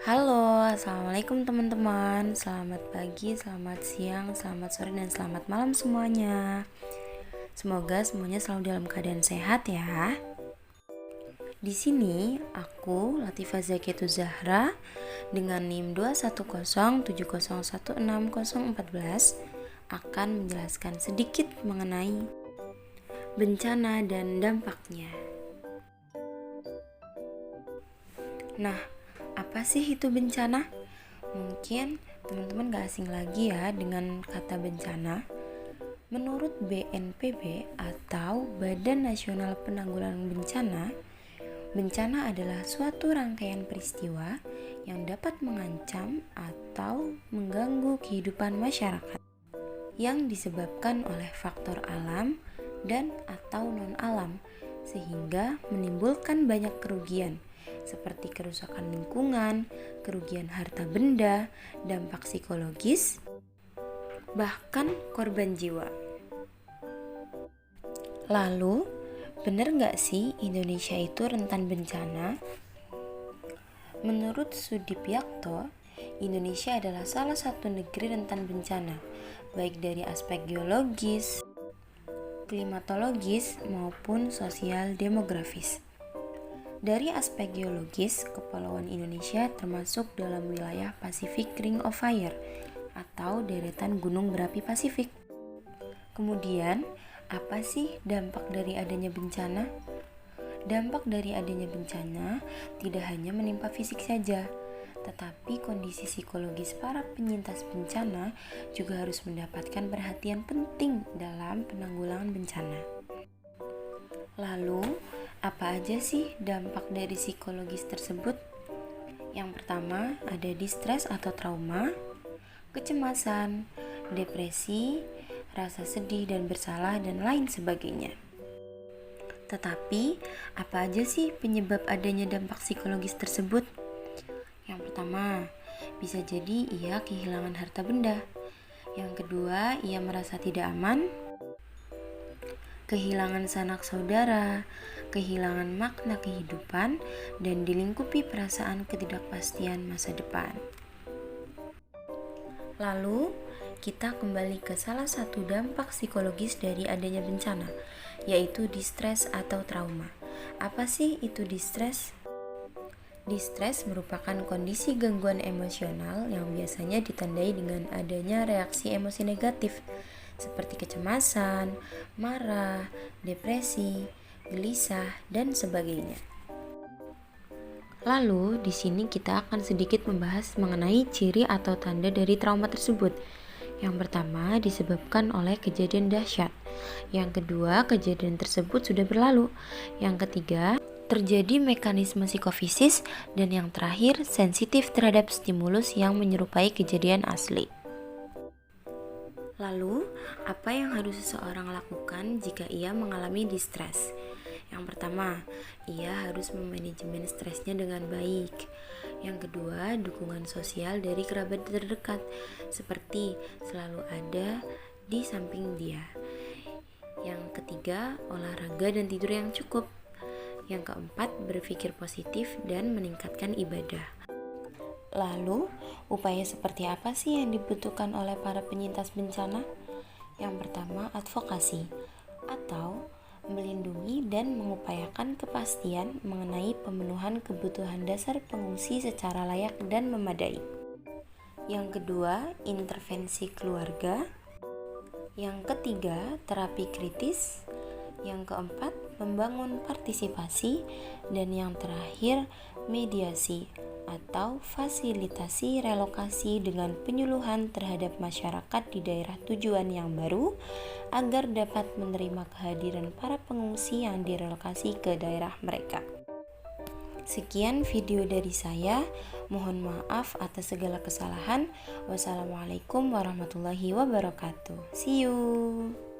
Halo, assalamualaikum teman-teman. Selamat pagi, selamat siang, selamat sore, dan selamat malam semuanya. Semoga semuanya selalu dalam keadaan sehat ya. Di sini aku Latifah Zakietu Zahra dengan NIM 21070160414 akan menjelaskan sedikit mengenai bencana dan dampaknya. Nah, apa sih itu bencana? Mungkin teman-teman gak asing lagi ya dengan kata bencana. Menurut BNPB atau Badan Nasional Penanggulangan Bencana, bencana adalah suatu rangkaian peristiwa yang dapat mengancam atau mengganggu kehidupan masyarakat yang disebabkan oleh faktor alam dan atau non-alam sehingga menimbulkan banyak kerugian seperti kerusakan lingkungan, kerugian harta benda, dampak psikologis, bahkan korban jiwa. Lalu, benar nggak sih Indonesia itu rentan bencana? Menurut Sudipiakto, Indonesia adalah salah satu negeri rentan bencana, baik dari aspek geologis, klimatologis, maupun sosial demografis. Dari aspek geologis, Kepulauan Indonesia termasuk dalam wilayah Pacific Ring of Fire atau deretan gunung berapi Pasifik. Kemudian, apa sih dampak dari adanya bencana? Dampak dari adanya bencana tidak hanya menimpa fisik saja, tetapi kondisi psikologis para penyintas bencana juga harus mendapatkan perhatian penting dalam penanggulangan bencana. Lalu, apa aja sih dampak dari psikologis tersebut? Yang pertama ada distres atau trauma, kecemasan, depresi, rasa sedih dan bersalah, dan lain sebagainya. Tetapi, apa aja sih penyebab adanya dampak psikologis tersebut? Yang pertama, bisa jadi ia kehilangan harta benda. Yang kedua, ia merasa tidak aman, kehilangan sanak saudara, kehilangan makna kehidupan, dan dilingkupi perasaan ketidakpastian masa depan. Lalu, kita kembali ke salah satu dampak psikologis dari adanya bencana, yaitu distres atau trauma. Apa sih itu distres? Distres merupakan kondisi gangguan emosional yang biasanya ditandai dengan adanya reaksi emosi negatif seperti kecemasan, marah, depresi, gelisah, dan sebagainya. Lalu, di sini kita akan sedikit membahas mengenai ciri atau tanda dari trauma tersebut. Yang pertama, disebabkan oleh kejadian dahsyat. Yang kedua, kejadian tersebut sudah berlalu. Yang ketiga, terjadi mekanisme psikofisis. Dan yang terakhir, sensitif terhadap stimulus yang menyerupai kejadian asli. Lalu, apa yang harus seseorang lakukan jika ia mengalami distres? Yang pertama, ia harus memanajemen stresnya dengan baik. Yang kedua, dukungan sosial dari kerabat terdekat, seperti selalu ada di samping dia. Yang ketiga, olahraga dan tidur yang cukup. Yang keempat, berpikir positif dan meningkatkan ibadah. Lalu, upaya seperti apa sih yang dibutuhkan oleh para penyintas bencana? Yang pertama, advokasi atau melindungi dan mengupayakan kepastian mengenai pemenuhan kebutuhan dasar pengungsi secara layak dan memadai. Yang kedua, intervensi keluarga. Yang ketiga, terapi kritis. Yang keempat, membangun partisipasi. Dan yang terakhir, mediasi atau fasilitasi relokasi dengan penyuluhan terhadap masyarakat di daerah tujuan yang baru agar dapat menerima kehadiran para pengungsi yang direlokasi ke daerah mereka. Sekian video dari saya, mohon maaf atas segala kesalahan. Wassalamualaikum warahmatullahi wabarakatuh. See you.